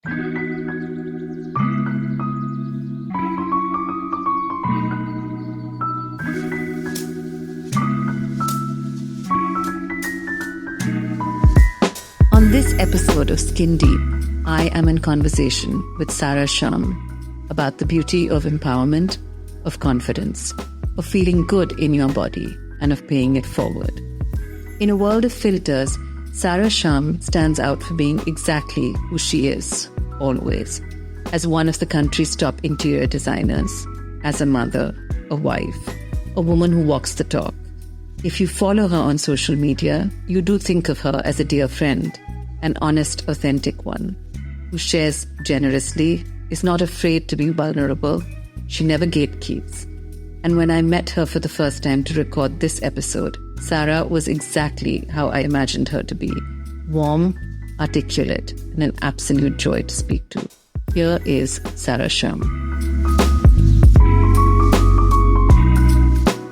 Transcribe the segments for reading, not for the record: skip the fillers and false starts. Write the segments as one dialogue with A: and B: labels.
A: On this episode of Skin Deep, I am in conversation with Sarah Sham about the beauty of empowerment, of confidence, of feeling good in your body, and of paying it forward. In a world of filters, Sarah Sham stands out for being exactly who she is, always, as one of the country's top interior designers, as a mother, a wife, a woman who walks the talk. If you follow her on social media, you do think of her as a dear friend, an honest, authentic one, who shares generously, is not afraid to be vulnerable. She never gatekeeps. And when I met her for the first time to record this episode, Sarah was exactly how I imagined her to be. Warm, articulate, and an absolute joy to speak to. Here is Sarah Sham.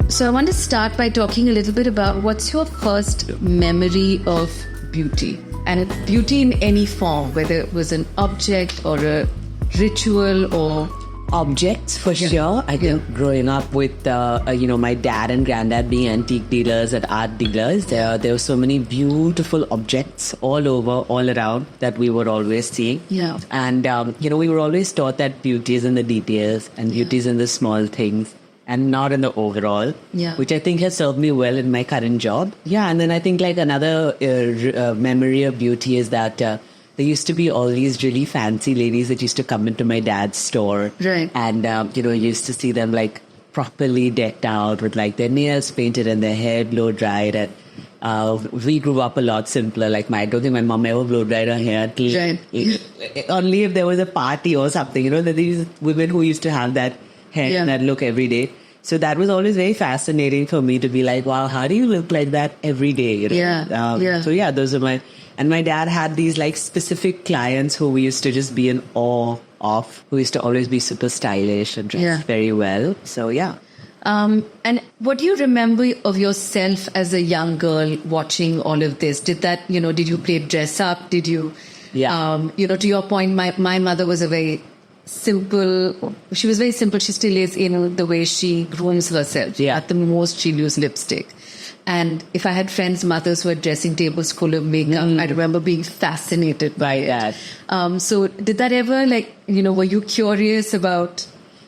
A: So I want to start by talking a little bit about what's your first memory of beauty? And beauty in any form, whether it was an object or a ritual or...
B: Objects, for sure. I think growing up with, my dad and granddad being antique dealers and art dealers, there were so many beautiful objects all over, all around that we were always seeing.
A: Yeah.
B: And, we were always taught that beauty is in the details and beauty is in the small things and not in the overall, which I think has served me well in my current job. Yeah, and then I think like another memory of beauty is that there used to be all these really fancy ladies that used to come into my dad's store.
A: Right.
B: And, you used to see them like properly decked out with like their nails painted and their hair blow dried. And we grew up a lot simpler. Like I don't think my mom ever blow dried her hair. Only if there was a party or something. There are these women who used to have that hair and that look every day. So that was always very fascinating for me to be like, wow, how do you look like that every day? So yeah, those are my... And my dad had these like specific clients who we used to just be in awe of, who used to always be super stylish and dress very well. So yeah.
A: And what do you remember of yourself as a young girl watching all of this? Did that, did you play dress up? Did you, to your point, my mother was a very simple, she was very simple. She still is in the way she grooms herself.
B: Yeah.
A: At the most, she'll use lipstick. And if I had friends' mothers who had dressing tables full of makeup, I remember being fascinated by it. So did that ever, were you curious about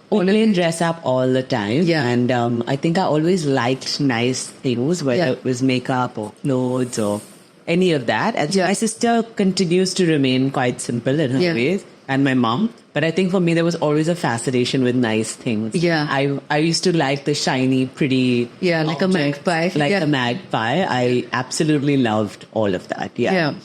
B: all of it? Dress up all the time.
A: Yeah.
B: And I think I always liked nice things, whether it was makeup or clothes or any of that. And my sister continues to remain quite simple in her ways, and my mom. But I think for me, there was always a fascination with nice things.
A: Yeah.
B: I used to like the shiny, pretty...
A: Yeah, like a magpie.
B: Like a magpie. I absolutely loved all of that. Yeah.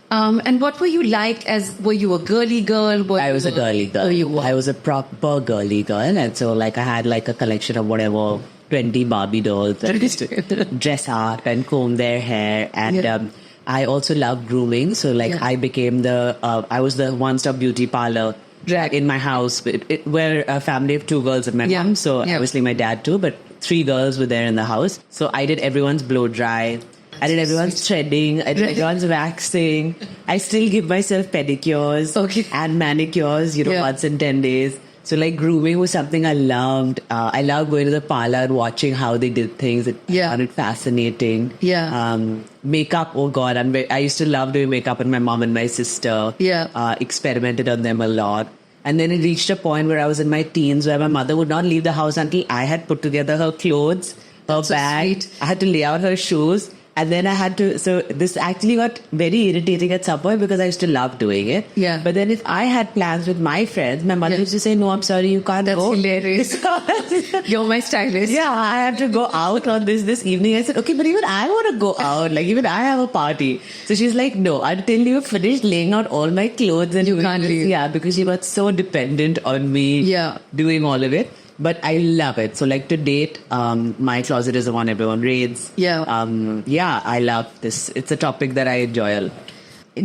A: And what were you like were you a girly girl?
B: I was a girly girl.
A: Oh, you were?
B: I was a proper girly girl. And so I had like a collection of whatever, 20 Barbie dolls that used to dress up and comb their hair. And I also loved grooming. So I became I was the one-stop beauty parlor in my house. We're a family of 2 girls and my mom. So obviously my dad too, but 3 girls were there in the house. So I did everyone's blow dry. I did everyone's threading. I did everyone's waxing. I still give myself pedicures and manicures, once in 10 days. So grooming was something I loved. I loved going to the parlor and watching how they did things. I found it fascinating.
A: Yeah.
B: Makeup, oh God. I used to love doing makeup on my mom and my sister.
A: Yeah.
B: Experimented on them a lot. And then it reached a point where I was in my teens where my mother would not leave the house until I had put together her clothes, her bag. I had to lay out her shoes. And then I had to, so this actually got very irritating at some point because I used to love doing it.
A: Yeah.
B: But then if I had plans with my friends, my mother used to say, no, I'm sorry, you can't go.
A: That's hilarious. You're my stylist.
B: Yeah, I have to go out on this evening. I said, okay, but even I want to go out. Even I have a party. So she's like, no, until you finish laying out all my clothes. And
A: you can't leave.
B: Yeah, because she was so dependent on me doing all of it. But I love it. So to date, my closet is the one everyone reads.
A: Yeah.
B: I love this. It's a topic that I enjoy a lot.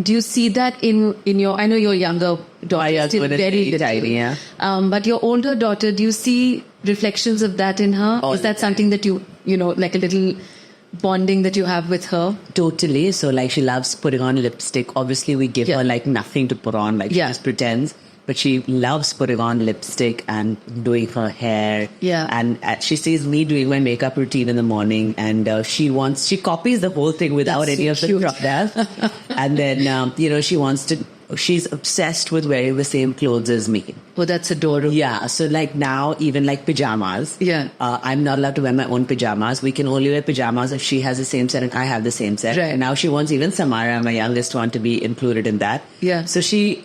A: Do you see that in your, I know your younger daughter is still very little.
B: Tiny, yeah.
A: But your older daughter, do you see reflections of that in her? Is that something that you like a little bonding that you have with her?
B: Totally. So like she loves putting on lipstick. Obviously we give her like nothing to put on, like she just pretends. But she loves putting on lipstick and doing her hair.
A: Yeah.
B: And she sees me doing my makeup routine in the morning, and she copies the whole thing without any of the products. And then, she's obsessed with wearing the same clothes as me.
A: Oh, that's adorable.
B: Yeah. So like now, even like pajamas.
A: Yeah.
B: I'm not allowed to wear my own pajamas. We can only wear pajamas if she has the same set and I have the same set.
A: Right.
B: And now she wants even Samara, my youngest one, to be included in that.
A: Yeah.
B: So she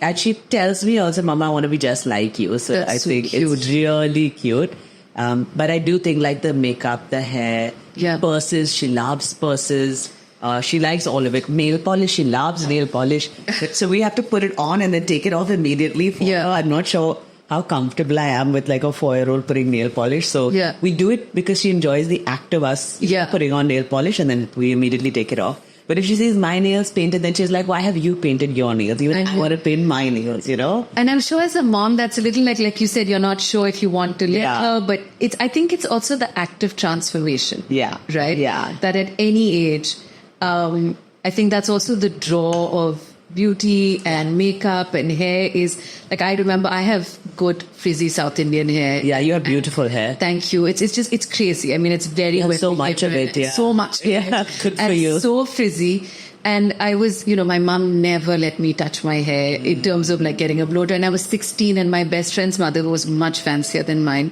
B: tells me also, Mama, I want to be just like you. So
A: that's
B: I think
A: cute.
B: It's really cute. But I do think like the makeup, the hair, purses, she loves purses. She likes all of it. Nail polish, she loves nail polish. So we have to put it on and then take it off immediately. I'm not sure how comfortable I am with like a 4-year-old putting nail polish. So we do it because she enjoys the act of us putting on nail polish, and then we immediately take it off. But if she sees my nails painted, then she's like, why have you painted your nails? Even I want to paint my nails,
A: And I'm sure as a mom, that's a little like you said, you're not sure if you want to let her, but I think it's also the active transformation.
B: Yeah.
A: Right?
B: Yeah.
A: That at any age, I think that's also the draw of beauty and makeup and hair is like, I remember I have good frizzy South Indian hair.
B: Yeah, you have beautiful hair.
A: Thank you. It's crazy. I mean, it's very
B: so much of it. Yeah.
A: So much.
B: Yeah, good for you.
A: So frizzy. And I was, my mom never let me touch my hair in terms of like getting a blow dry. And I was 16 and my best friend's mother was much fancier than mine.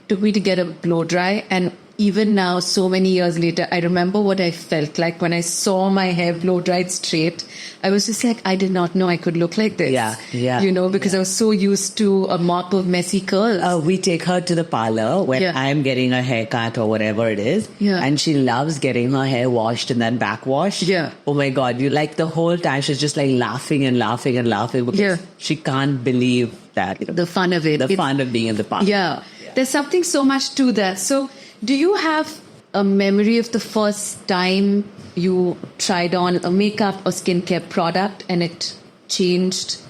A: Took me to get a blow dry, and even now, so many years later, I remember what I felt like when I saw my hair blow dried straight. I was just like, I did not know I could look like this.
B: Yeah.
A: Because I was so used to a mop of messy curls.
B: We take her to the parlor when I'm getting a haircut or whatever it is.
A: Yeah.
B: And she loves getting her hair washed and then back washed.
A: Yeah.
B: Oh my God. The whole time she's just like laughing and laughing and laughing because she can't believe that.
A: The fun of it.
B: The fun of being in the parlor.
A: Yeah. There's something so much to that. So, do you have a memory of the first time you tried on a makeup or skincare product and it changed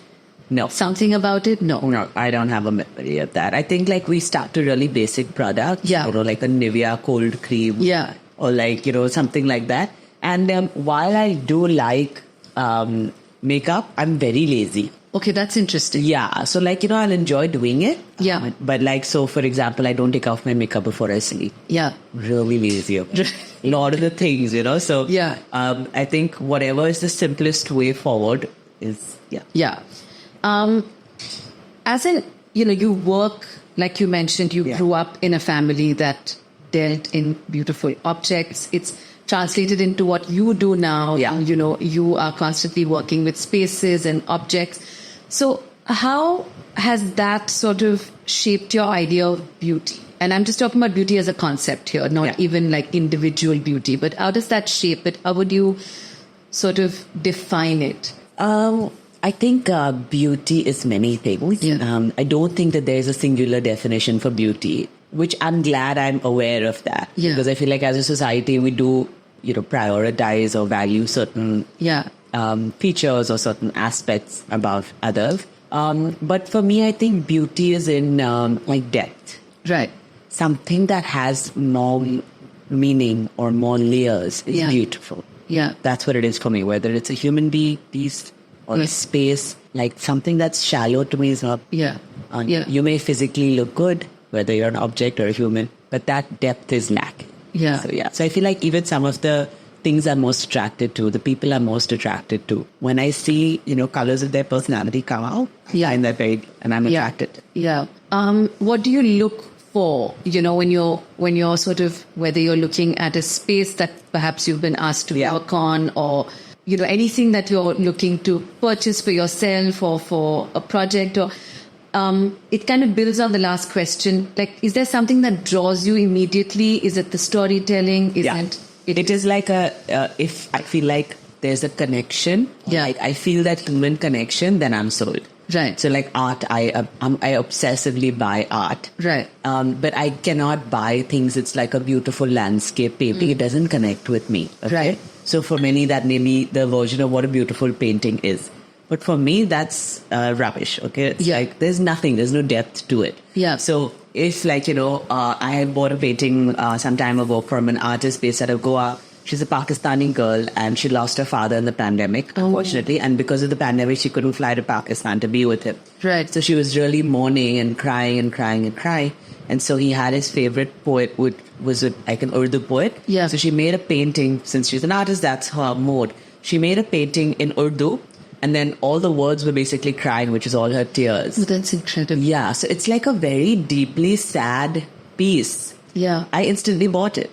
A: something about it?
B: No, I don't have a memory of that. I think like we started really basic products.
A: Yeah.
B: Like a Nivea cold cream.
A: Yeah.
B: Or like, something like that. And while I do like makeup, I'm very lazy.
A: Okay, that's interesting.
B: Yeah. So like, I'll enjoy doing it.
A: Yeah.
B: But like, so for example, I don't take off my makeup before I sleep.
A: Yeah.
B: Really lazy. A lot of the things, So
A: yeah.
B: I think whatever is the simplest way forward is,
A: Yeah. As in, you work, like you mentioned, you grew up in a family that dealt in beautiful objects. It's translated into what you do now.
B: Yeah.
A: You are constantly working with spaces and objects. So how has that sort of shaped your idea of beauty? And I'm just talking about beauty as a concept here, not even like individual beauty, but how does that shape it? How would you sort of define it?
B: I think beauty is many things.
A: Yeah.
B: I don't think that there's a singular definition for beauty, which I'm glad I'm aware of that.
A: Yeah.
B: Because I feel like as a society, we do, prioritize or value certain features or certain aspects above others. But for me, I think beauty is in like depth.
A: Right.
B: Something that has more meaning or more layers is beautiful.
A: Yeah.
B: That's what it is for me, whether it's a human being, piece, or a space. Like something that's shallow to me is not.
A: Yeah.
B: You may physically look good, whether you're an object or a human, but that depth is lacking.
A: Yeah.
B: So I feel like even some of the things I'm most attracted to, the people I'm most attracted to, when I see, colors of their personality come out, and I'm attracted.
A: Yeah. What do you look for, when you're sort of, whether you're looking at a space that perhaps you've been asked to work on, or, anything that you're looking to purchase for yourself or for a project, or it kind of builds on the last question. Like, is there something that draws you immediately? Is it the storytelling?
B: It is like if I feel like there's a connection, like I feel that human connection, then I'm sold.
A: Right.
B: So like art, I obsessively buy art.
A: Right.
B: But I cannot buy things. It's like a beautiful landscape painting. It doesn't connect with me. Okay?
A: Right.
B: So for many, that may be the version of what a beautiful painting is. But for me, that's rubbish. Okay. It's like there's nothing. There's no depth to it.
A: Yeah.
B: So if like, I bought a painting some time ago from an artist based out of Goa. She's a Pakistani girl and she lost her father in the pandemic, unfortunately. And because of the pandemic, she couldn't fly to Pakistan to be with him.
A: Right.
B: So she was really mourning and crying and crying and crying. And so he had his favorite poet, which was like an Urdu poet.
A: Yeah.
B: So she made a painting, since she's an artist, that's her mode. She made a painting in Urdu, and then all the words were basically crying, which is all her tears.
A: Oh, that's incredible.
B: Yeah, so it's like a very deeply sad piece.
A: Yeah.
B: I instantly bought it.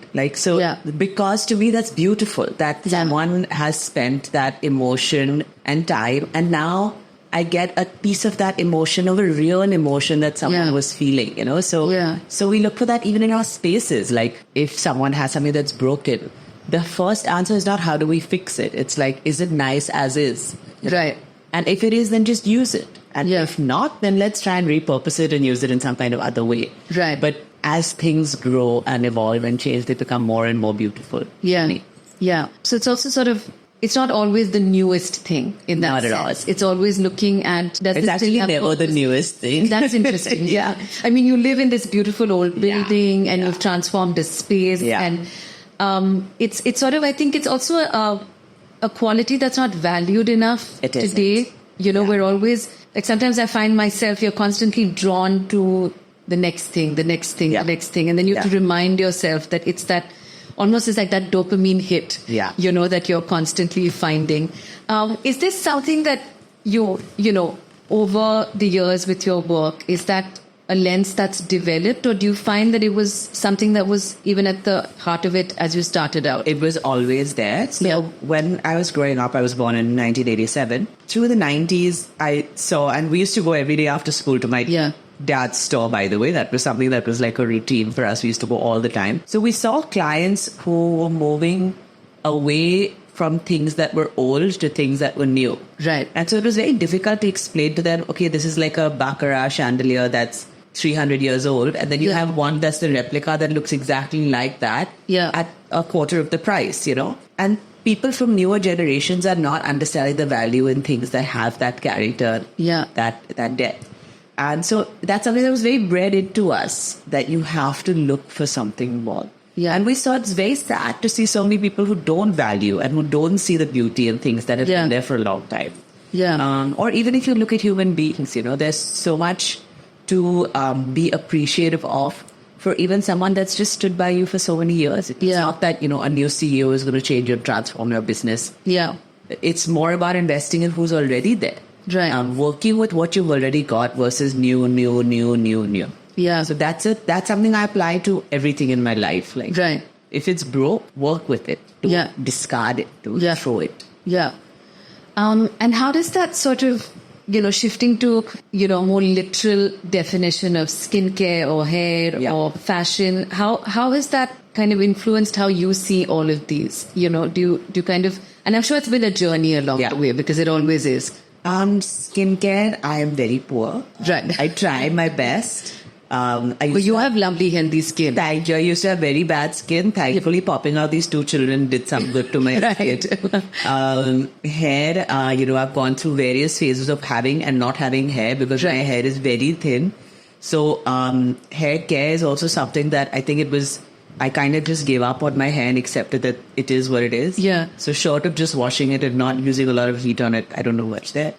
B: Because to me that's beautiful that someone has spent that emotion and time, and now I get a piece of that emotion, of a real emotion that someone was feeling, So we look for that even in our spaces. Like if someone has something that's broken, the first answer is not how do we fix it? It's like, is it nice as is?
A: Right.
B: And if it is, then just use it. And if not, then let's try and repurpose it and use it in some kind of other way.
A: Right.
B: But as things grow and evolve and change, they become more and more beautiful.
A: Yeah. Yeah. So it's also sort of, it's not always the newest thing in that
B: Not at all.
A: sense. It's always looking at...
B: It's actually never the newest thing.
A: That's interesting. Yeah. I mean, you live in this beautiful old building and you've transformed the space.
B: Yeah.
A: And it's sort of, I think it's also a quality that's not valued enough today. We're always... Like sometimes I find myself, you're constantly drawn to the next thing, the next thing, the next thing. And then you have to remind yourself that it's that, almost it's like that dopamine hit, that you're constantly finding. Is this something that over the years with your work, is that a lens that's developed, or do you find that it was something that was even at the heart of it as you started out?
B: It was always there. So when I was growing up, I was born in 1987. Through the 90s, I saw, and we used to go every day after school to my dad's store, by the way. That was something that was like a routine for us. We used to go all the time. So we saw clients who were moving away from things that were old to things that were new.
A: Right.
B: And so it was very difficult to explain to them, okay, this is like a Baccarat chandelier that's 300 years old, and then you have one that's the replica that looks exactly like that at a quarter of the price, And people from newer generations are not understanding the value in things that have that character, that depth. And so that's something that was very bred into us, that you have to look for something more. Yeah. And we saw it's very sad to see so many people who don't value and who don't see the beauty in things that have been there for a long time.
A: Yeah.
B: Or even if you look at human beings, there's so much to be appreciative of for even someone that's just stood by you for so many years. It's not that, a new CEO is going to change or transform your business.
A: Yeah.
B: It's more about investing in who's already there.
A: Right.
B: Working with what you've already got versus new.
A: Yeah.
B: So that's it. That's something I apply to everything in my life. Like, if it's broke, work with it. Don't discard it. Don't throw it.
A: Yeah. And how does that sort of, shifting to, more literal definition of skincare or hair or fashion, how has that kind of influenced how you see all of these? Do you kind of, and I'm sure it's been a journey along the way, because it always is.
B: Skincare, I am very poor.
A: Right.
B: I try my best.
A: But you have lovely, healthy skin.
B: Thank you. I used to have very bad skin. Thankfully, popping out these two children did some good to my skin. Hair, I've gone through various phases of having and not having hair, because my hair is very thin. So hair care is also something that I think I kind of just gave up on my hair and accepted that it is what it is.
A: Yeah.
B: So short of just washing it and not using a lot of heat on it, I don't know much there.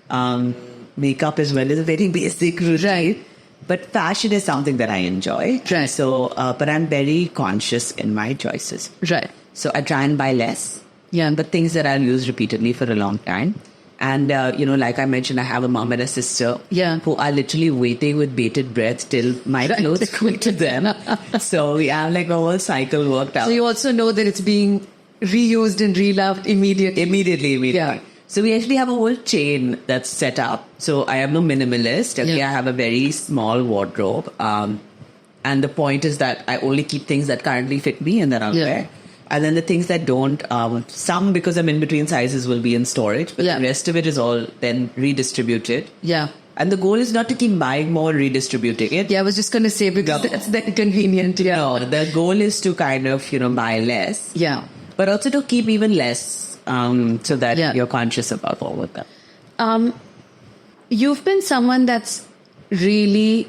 B: Makeup as well is a very basic routine.
A: Right.
B: But fashion is something that I enjoy.
A: Right.
B: So, but I'm very conscious in my choices.
A: Right.
B: So I try and buy less.
A: Yeah.
B: But things that I'll use repeatedly for a long time. And, like I mentioned, I have a mom and a sister who are literally waiting with bated breath till my clothes quit to them. So we have like a whole cycle worked out.
A: So you also know that it's being reused and reloved immediately.
B: Immediately.
A: Yeah.
B: So we actually have a whole chain that's set up. So I am a minimalist. Okay, I have a very small wardrobe. And the point is that I only keep things that currently fit me and that I'll wear. And then the things that don't, some because I'm in between sizes will be in storage, but the rest of it is all then redistributed.
A: Yeah.
B: And the goal is not to keep buying more, redistributing it.
A: Yeah, I was just going to say, because that's that convenient. Yeah.
B: No, the goal is to kind of, buy less.
A: Yeah.
B: But also to keep even less, so that you're conscious about all of that.
A: You've been someone that's really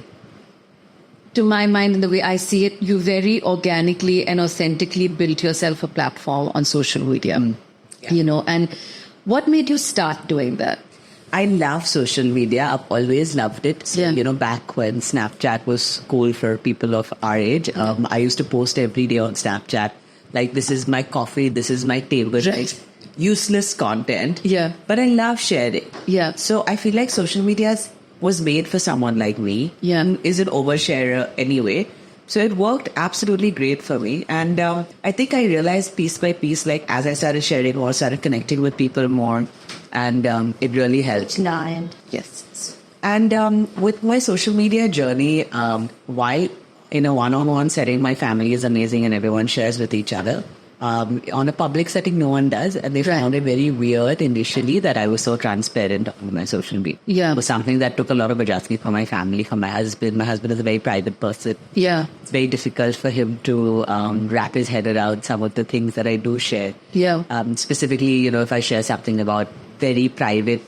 A: to my mind, in the way I see it, you very organically and authentically built yourself a platform on social media. And what made you start doing that?
B: I love social media. I've always loved it. So, back when Snapchat was cool for people of our age, I used to post every day on Snapchat, like, this is my coffee, this is my table.
A: Right.
B: Useless content.
A: Yeah.
B: But I love sharing.
A: Yeah.
B: So I feel like social media was made for someone like me.
A: Yeah.
B: Is an oversharer anyway. So it worked absolutely great for me. And I think I realized piece by piece, like, as I started sharing more, started connecting with people more. And it really helped. Yes. And with my social media journey, while in a one-on-one setting, my family is amazing and everyone shares with each other. On a public setting, no one does. And they found it very weird initially that I was so transparent on my social media.
A: Yeah.
B: It was something that took a lot of adjustment for my family, for my husband. My husband is a very private person.
A: Yeah.
B: It's very difficult for him to wrap his head around some of the things that I do share.
A: Yeah.
B: Specifically, if I share something about very private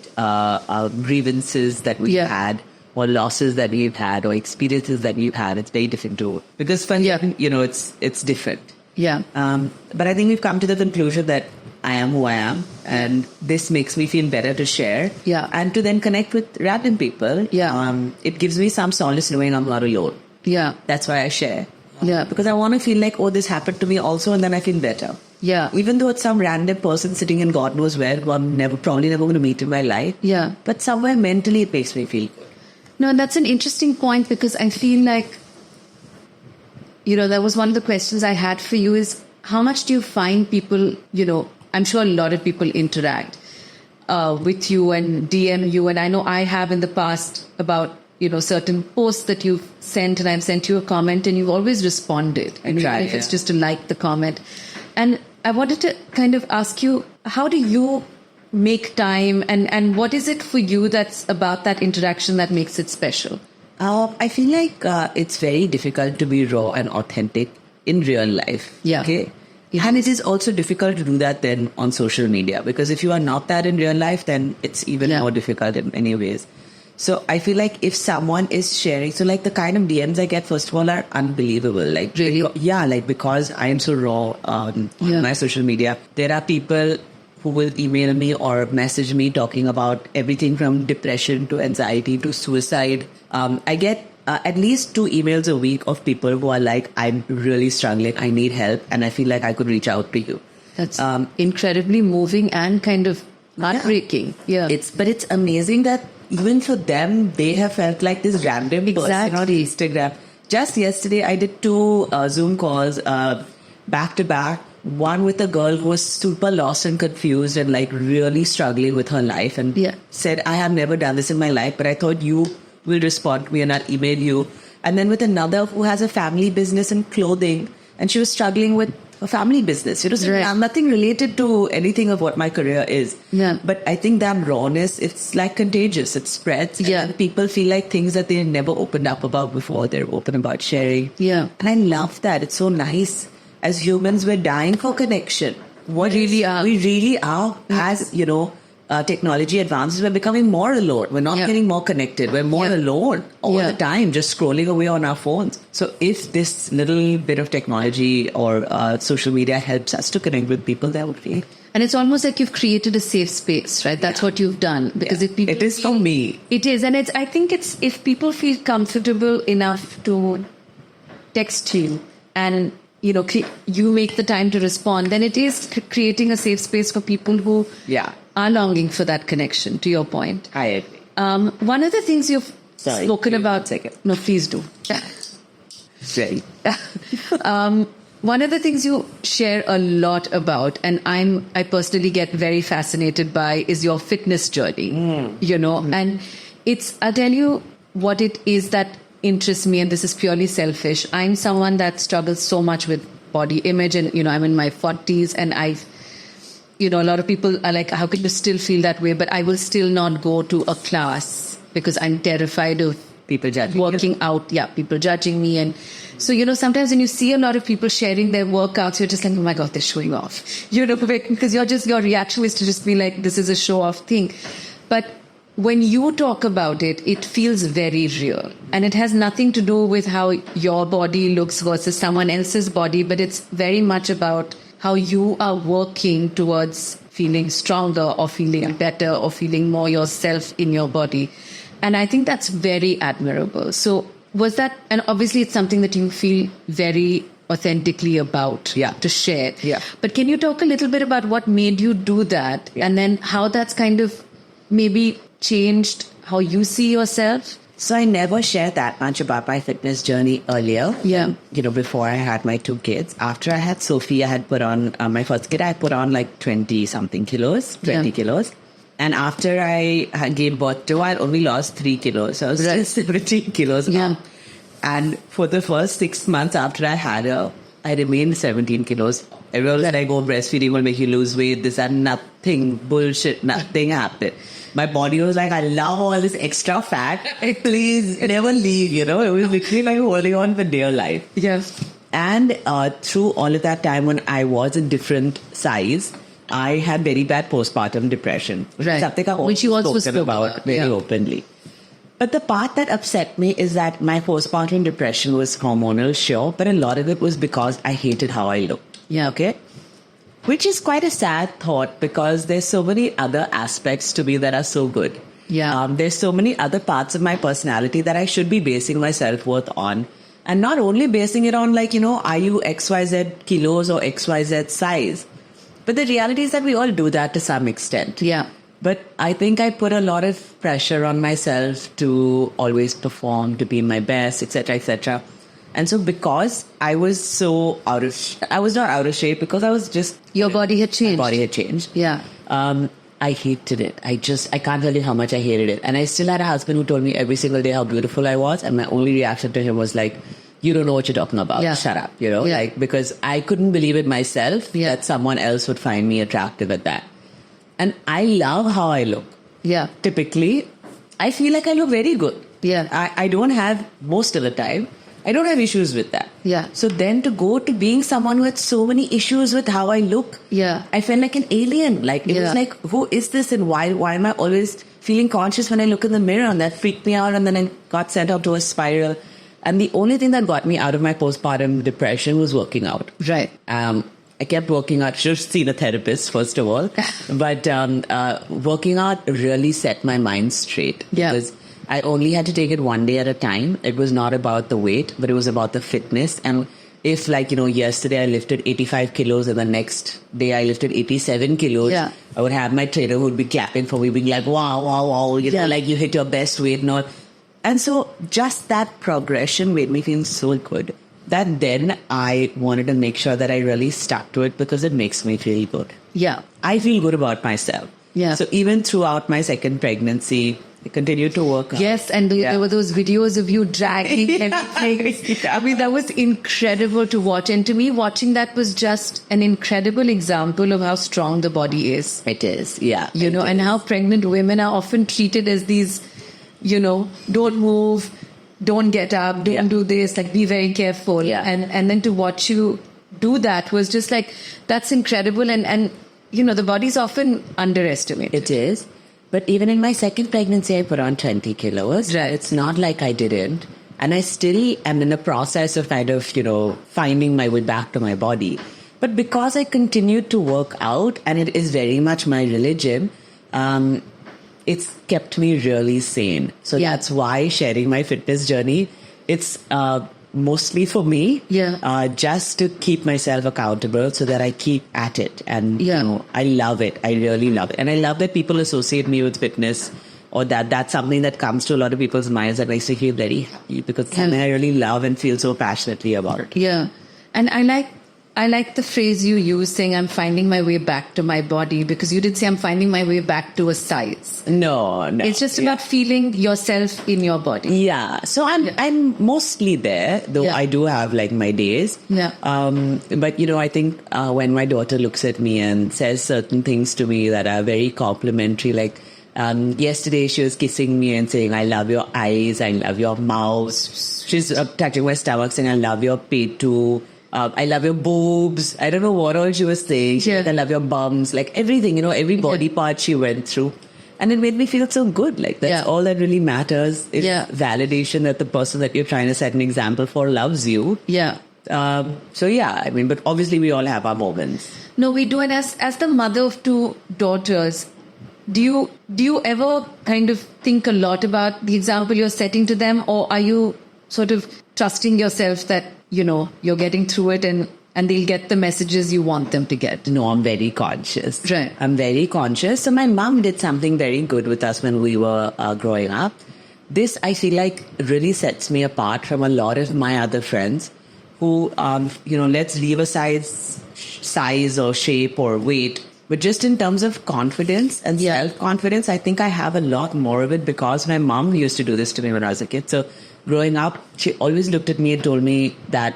B: grievances that we've had, or losses that we've had, or experiences that we've had, it's very different too. Because for him, it's different.
A: Yeah.
B: But I think we've come to the conclusion that I am who I am, and this makes me feel better to share.
A: Yeah.
B: And to then connect with random people.
A: Yeah.
B: It gives me some solace knowing I'm not alone.
A: Yeah.
B: That's why I share.
A: Yeah.
B: Because I want to feel like, this happened to me also, and then I feel better.
A: Yeah.
B: Even though it's some random person sitting in God knows where, who I'm probably never going to meet in my life.
A: Yeah.
B: But somewhere mentally it makes me feel good.
A: No, that's an interesting point, because I feel like, that was one of the questions I had for you, is how much do you find people, I'm sure a lot of people interact with you and DM you. And I know I have in the past about, certain posts that you've sent, and I've sent you a comment and you've always responded. Even if it's just to like the comment. And I wanted to kind of ask you, how do you make time, and what is it for you that's about that interaction that makes it special?
B: I feel like it's very difficult to be raw and authentic in real life.
A: Yeah.
B: Okay. And it is also difficult to do that then on social media, because if you are not that in real life, then it's even more difficult in many ways. So I feel like if someone is sharing, so like the kind of DMs I get, first of all, are unbelievable. Like,
A: really?
B: Because I am so raw on my social media. There are people who will email me or message me talking about everything from depression to anxiety to suicide. I get at least 2 emails a week of people who are like, I'm really struggling, I need help, and I feel like I could reach out to you.
A: That's incredibly moving and kind of heartbreaking. Yeah.
B: But it's amazing that even for them, they have felt like this random person on Instagram. Just yesterday, I did 2 Zoom calls back to back. One with a girl who was super lost and confused and like really struggling with her life, and said, I have never done this in my life, but I thought you will respond to me and I'll email you. And then with another who has a family business in clothing, and she was struggling with a family business. Nothing related to anything of what my career is.
A: Yeah.
B: But I think that rawness, it's like contagious. It spreads.
A: Yeah.
B: And people feel like things that they never opened up about before, they're open about sharing.
A: Yeah.
B: And I love that. It's so nice. As humans, we're dying for connection. We really are. As, technology advances, we're becoming more alone. We're not getting more connected. We're more alone all the time, just scrolling away on our phones. So if this little bit of technology or social media helps us to connect with people, that would be.
A: And it's almost like you've created a safe space, right? That's what you've done. Because if people,
B: it is for me.
A: It is. And I think it's, if people feel comfortable enough to text you and, you make the time to respond, then it is creating a safe space for people who are longing for that connection, to your point.
B: I agree.
A: One of the things you've spoken about... No, please do.
B: Ready.
A: One of the things you share a lot about, and I personally get very fascinated by, is your fitness journey. And I'll tell you what it is that interests me, and this is purely selfish. I'm someone that struggles so much with body image, and I'm in my 40s, and a lot of people are like, how can you still feel that way? But I will still not go to a class because I'm terrified of
B: people judging
A: working out. Yeah, people judging me. And so, sometimes when you see a lot of people sharing their workouts, you're just like, oh my God, they're showing off. Because your reaction is to just be like, this is a show off thing. But when you talk about it, it feels very real. And it has nothing to do with how your body looks versus someone else's body, but it's very much about how you are working towards feeling stronger or feeling better or feeling more yourself in your body. And I think that's very admirable. So was that, and obviously it's something that you feel very authentically about to share.
B: Yeah.
A: But can you talk a little bit about what made you do that and then how that's kind of maybe changed how you see yourself?
B: So I never shared that much about my fitness journey earlier.
A: Yeah.
B: Before I had my 2 kids. After I had Sophie, I had put on, my first kid, I had put on like 20 kilos. And after I gave birth to, I only lost 3 kilos. So I was just 17 kilos up. And for the first 6 months after I had her, I remained 17 kilos. Everyone said, I go breastfeeding will make you lose weight. This and nothing, bullshit, nothing happened. My body was like, I love all this extra fat. Please never leave, It was literally like holding on for dear life.
A: Yes.
B: And through all of that time when I was a different size, I had very bad postpartum depression.
A: Right.
B: Something I've
A: which you also
B: spoken about very openly. But the part that upset me is that my postpartum depression was hormonal, sure, but a lot of it was because I hated how I looked.
A: Yeah.
B: Okay? Which is quite a sad thought because there's so many other aspects to me that are so good.
A: Yeah.
B: There's so many other parts of my personality that I should be basing my self-worth on. And not only basing it on like, are you XYZ kilos or XYZ size? But the reality is that we all do that to some extent.
A: Yeah.
B: But I think I put a lot of pressure on myself to always perform, to be my best, etc., etc. And so because I was so I was not out of shape because I was just...
A: Your body had changed.
B: My body had changed.
A: Yeah.
B: I hated it. I can't tell you how much I hated it. And I still had a husband who told me every single day how beautiful I was. And my only reaction to him was like, you don't know what you're talking about.
A: Yeah.
B: Shut up, like, because I couldn't believe it myself that someone else would find me attractive at that. And I love how I look.
A: Yeah.
B: Typically, I feel like I look very good.
A: Yeah.
B: I don't have, most of the time, I don't have issues with that.
A: Yeah.
B: So then to go to being someone who had so many issues with how I look, I felt like an alien. Like, it was like, who is this and why am I always feeling conscious when I look in the mirror? And that freaked me out. And then I got sent out to a spiral. And the only thing that got me out of my postpartum depression was working out.
A: Right.
B: I kept working out. Should have seen a therapist, first of all. But working out really set my mind straight.
A: Yeah.
B: Because I only had to take it one day at a time. It was not about the weight, but it was about the fitness. And if, like, yesterday I lifted 85 kilos and the next day I lifted 87 kilos, I would have my trainer who would be clapping for me, being like, wow, wow, wow, like you hit your best weight and all. And so just that progression made me feel so good that then I wanted to make sure that I really stuck to it because it makes me feel good.
A: Yeah.
B: I feel good about myself.
A: Yeah.
B: So even throughout my second pregnancy, I continued to work out.
A: Yes, and there were those videos of you dragging everything. I mean, that was incredible to watch. And to me, watching that was just an incredible example of how strong the body is.
B: It is, yeah.
A: And how pregnant women are often treated as these, don't move, don't get up, don't do this, like be very careful.
B: Yeah.
A: And then to watch you do that was just like, that's incredible. And the body's often underestimated.
B: It is. But even in my second pregnancy, I put on 20 kilos.
A: Right.
B: It's not like I didn't. And I still am in the process of kind of, finding my way back to my body. But because I continued to work out, and it is very much my religion, it's kept me really sane. So that's why sharing my fitness journey, it's mostly for me, just to keep myself accountable so that I keep at it. And, I love it. I really love it. And I love that people associate me with fitness, or that's something that comes to a lot of people's minds that makes me feel very happy because it's something I really love and feel so passionately about.
A: Yeah. And I like the phrase you use saying, I'm finding my way back to my body, because you did say I'm finding my way back to a size.
B: No.
A: It's just about feeling yourself in your body.
B: Yeah. So I'm mostly there, though I do have like my days.
A: Yeah.
B: But, I think when my daughter looks at me and says certain things to me that are very complimentary, like yesterday she was kissing me and saying, I love your eyes, I love your mouth. She's touching my stomach saying, I love your petu. I love your boobs. I don't know what all she was saying. I love your bums. Like everything, every body part she went through. And it made me feel so good. Like, that's all that really matters. Is validation that the person that you're trying to set an example for loves you.
A: Yeah.
B: I mean, but obviously we all have our moments.
A: No, we do. And as the mother of 2 daughters, do you ever kind of think a lot about the example you're setting to them, or are you sort of trusting yourself that, you're getting through it and they'll get the messages you want them to get?
B: No, I'm very conscious.
A: Right.
B: I'm very conscious. So my mom did something very good with us when we were growing up. This, I feel like, really sets me apart from a lot of my other friends who, let's leave aside size or shape or weight. But just in terms of confidence and self-confidence, I think I have a lot more of it because my mom used to do this to me when I was a kid. So growing up, she always looked at me and told me that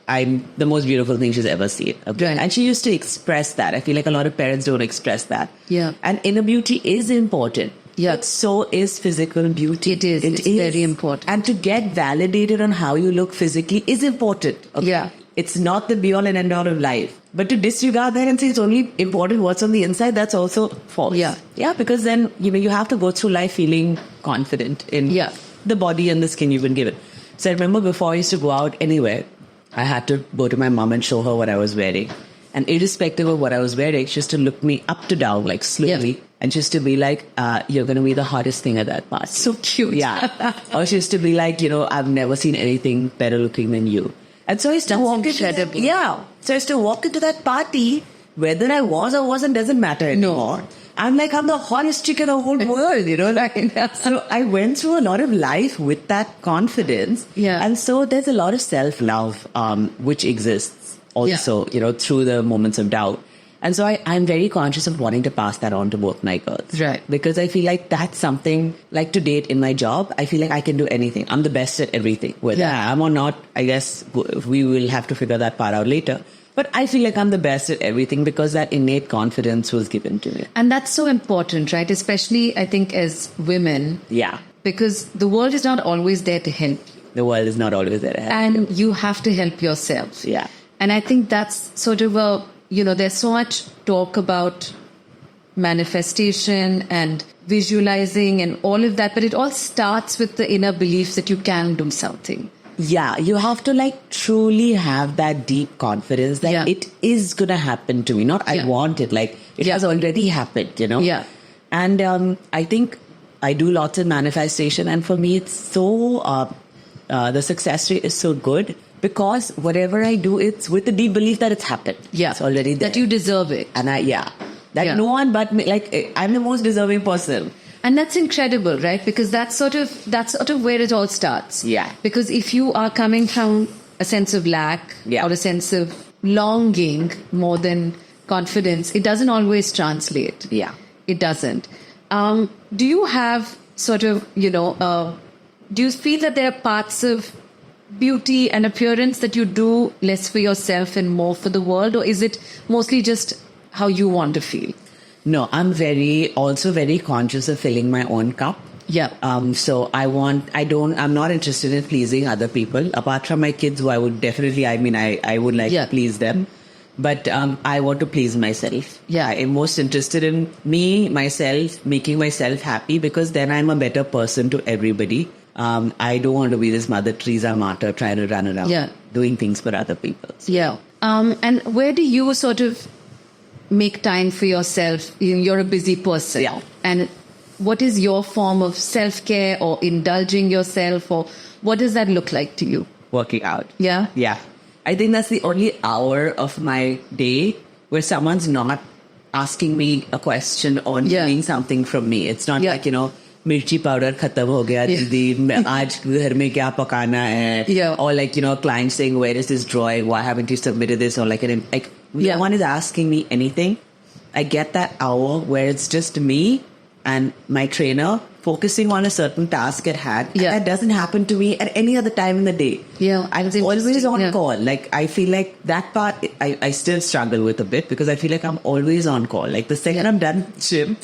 B: I'm the most beautiful thing she's ever seen. Okay?
A: Right.
B: And she used to express that. I feel like a lot of parents don't express that.
A: Yeah.
B: And inner beauty is important.
A: Yeah.
B: But so is physical beauty.
A: It is. It's very important.
B: And to get validated on how you look physically is important. Okay?
A: Yeah.
B: It's not the be-all and end-all of life. But to disregard that and say it's only important what's on the inside, that's also false.
A: Yeah.
B: Yeah, because then, you have to go through life feeling confident in the body and the skin you've been given. So I remember before I used to go out anywhere, I had to go to my mom and show her what I was wearing. And irrespective of what I was wearing, she used to look me up to down, like slowly, and just to be like, you're going to be the hottest thing at that party.
A: So cute.
B: Yeah. Or she used to be like, I've never seen anything better looking than you. And so I used to walk
A: incredible.
B: So I used to walk into that party, whether I was or wasn't doesn't matter anymore.
A: No.
B: I'm like, I'm the hottest chick in the whole world, So I went through a lot of life with that confidence.
A: Yeah.
B: And so there's a lot of self-love, which exists also, through the moments of doubt. And so I'm very conscious of wanting to pass that on to both my girls.
A: Right.
B: Because I feel like that's something, like to date in my job, I feel like I can do anything. I'm the best at everything. Whether I am or not, I guess we will have to figure that part out later. But I feel like I'm the best at everything because that innate confidence was given to me.
A: And that's so important, right? Especially, I think, as women.
B: Yeah.
A: Because the world is not always there to help you.
B: The world is not always there to help
A: you. And you have to help yourself.
B: Yeah.
A: And I think that's sort of there's so much talk about manifestation and visualizing and all of that, but it all starts with the inner belief that you can do something.
B: Yeah, you have to truly have that deep confidence that it is going to happen to me. Not I want it, it has already happened,
A: Yeah.
B: And I think I do lots of manifestation, and for me it's so, the success rate is so good because whatever I do, it's with the deep belief that it's happened.
A: Yeah.
B: It's already there.
A: That you deserve it.
B: And no one but me, I'm the most deserving person.
A: And that's incredible, right? Because that's sort of where it all starts.
B: Yeah.
A: Because if you are coming from a sense of lack or a sense of longing more than confidence, it doesn't always translate.
B: Yeah.
A: It doesn't. Do you have sort of, do you feel that there are parts of beauty and appearance that you do less for yourself and more for the world? Or is it mostly just how you want to feel?
B: No, I'm also very conscious of filling my own cup.
A: Yeah.
B: So I'm not interested in pleasing other people, apart from my kids, who I would definitely, I would like to please them. But I want to please myself.
A: Yeah.
B: I'm most interested in myself, making myself happy, because then I'm a better person to everybody. I don't want to be this Mother Teresa martyr trying to run around doing things for other people.
A: Yeah. And where do you sort of make time for yourself? You're a busy person.
B: Yeah.
A: And what is your form of self-care or indulging yourself, or what does that look like to you?
B: Working out.
A: Yeah?
B: Yeah. I think that's the only hour of my day where someone's not asking me a question or needing something from me. It's not like, mirchi powder khatam ho gaya didi, aaj ghar mein kya pakana hai, or like, a client saying, where is this drawing, why haven't you submitted this, or no one is asking me anything. I get that hour where it's just me and my trainer focusing on a certain task at hand. And that doesn't happen to me at any other time in the day.
A: Yeah,
B: I'm always on call. I feel like that part I still struggle with a bit, because I feel like I'm always on call. Like the second I'm done gym,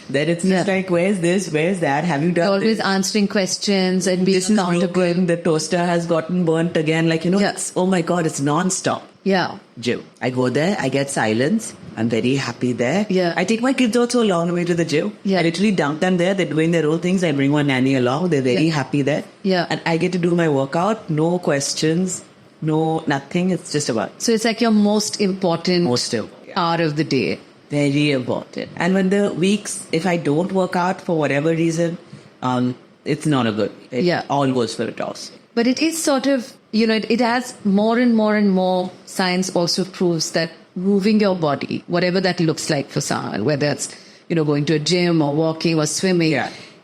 B: then it's just like, where's this? Where's that? Have you done
A: Always
B: this?
A: answering questions and being accountable.
B: Broken. The toaster has gotten burnt again. Like, it's, oh my God, it's non-stop.
A: Yeah.
B: Gym. I go there, I get silence. I'm very happy there.
A: Yeah.
B: I take my kids also a long way to the gym.
A: Yeah.
B: I literally dump them there. They're doing their own things. I bring one nanny along. They're very happy there.
A: Yeah.
B: And I get to do my workout. No questions. No, nothing. It's just about.
A: So it's like your most important hour of the day.
B: Very important. And when the weeks, if I don't work out for whatever reason, it's not a good. It all goes for a toss.
A: But it is sort of, it has more and more and more science also proves that moving your body, whatever that looks like for someone, whether it's, going to a gym or walking or swimming,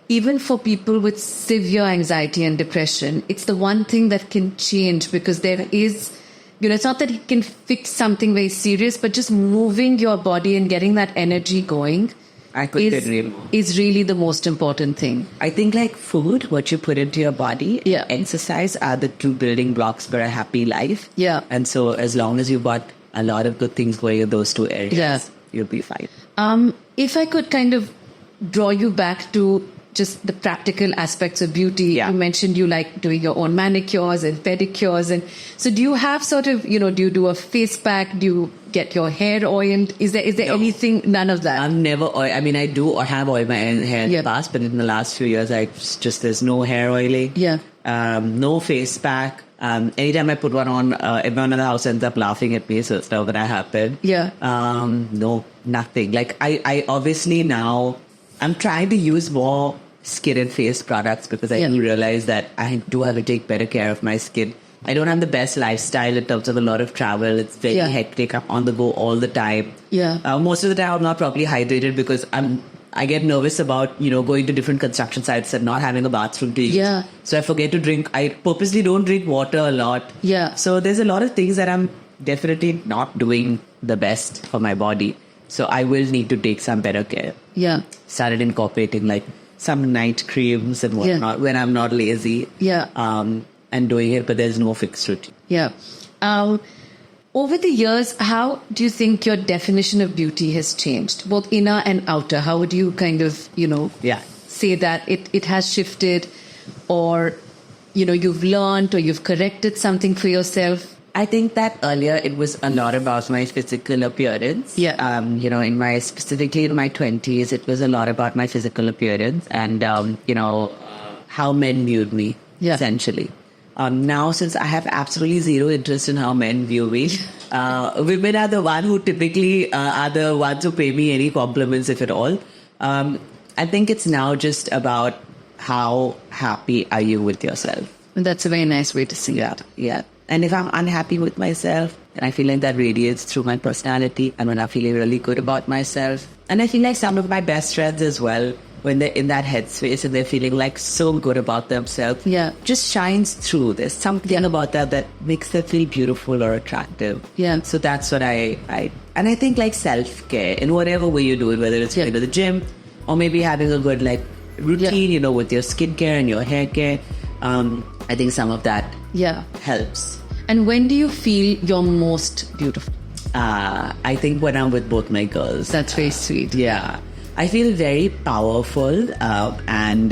A: even for people with severe anxiety and depression, it's the one thing that can change because there is, it's not that it can fix something very serious, but just moving your body and getting that energy going is really the most important thing.
B: I think like food, what you put into your body, exercise are the two building blocks for a happy life.
A: Yeah.
B: And so as long as you've got a lot of good things going in those two areas, you'll be fine.
A: If I could kind of draw you back to just the practical aspects of beauty. You mentioned you like doing your own manicures and pedicures. And so do you have sort of, do you do a face pack? Do you get your hair oiled? Is there anything, none of that?
B: I've never oiled. I mean, I do or have oiled my hair in the past, but in the last few years, there's no hair oiling. No face pack. Anytime I put one on, everyone in the house ends up laughing at me, so it's not gonna happen. No, nothing. Like I obviously now, I'm trying to use more skin and face products because I do realize that I do have to take better care of my skin. I don't have the best lifestyle in terms of a lot of travel. It's very hectic. I'm on the go all the time. Most of the time I'm not properly hydrated because I get nervous about, going to different construction sites and not having a bathroom to use. So I forget to drink. I purposely don't drink water a lot. So there's a lot of things that I'm definitely not doing the best for my body. So I will need to take some better care. Started incorporating like some night creams and whatnot when I'm not lazy. And doing it, but there's no fixed routine.
A: Over the years, how do you think your definition of beauty has changed, both inner and outer? How would you kind of, say that it has shifted, or, you've learned or you've corrected something for yourself?
B: I think that earlier it was a lot about my physical appearance. Specifically in my 20s, it was a lot about my physical appearance and, how men viewed me, essentially. Now, since I have absolutely zero interest in how men view me, women are the one who typically are the ones who pay me any compliments, if at all. I think it's now just about how happy are you with yourself.
A: And that's a very nice way to see it.
B: And if I'm unhappy with myself, then I feel like that radiates through my personality. And when I'm feeling really good about myself, and I feel like some of my best friends as well, when they're in that headspace and they're feeling like so good about themselves, just shines through. There's something about that makes them feel beautiful or attractive. So that's what I think like self-care in whatever way you do it, whether it's going to the gym or maybe having a good like routine, with your skincare and your hair care. I think some of that helps.
A: And when do you feel you're most beautiful?
B: I think when I'm with both my girls.
A: That's very sweet.
B: I feel very powerful and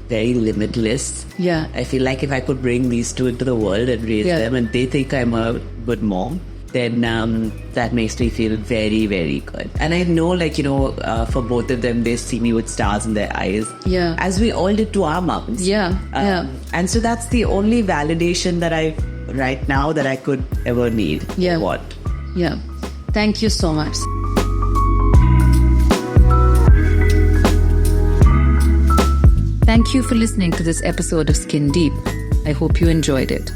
B: very limitless. I feel like if I could bring these two into the world and raise them and they think I'm a good mom, then that makes me feel very, very good. And I know for both of them, they see me with stars in their eyes. As we all did to our moms. And so that's the only validation that right now that I could ever need. What?
A: Thank you so much. Thank you for listening to this episode of Skin Deep. I hope you enjoyed it.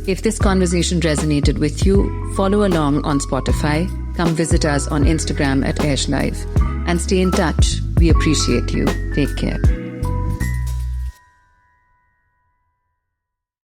A: If this conversation resonated with you, follow along on Spotify, come visit us on Instagram at Aecsh Live, and stay in touch. We appreciate you. Take care.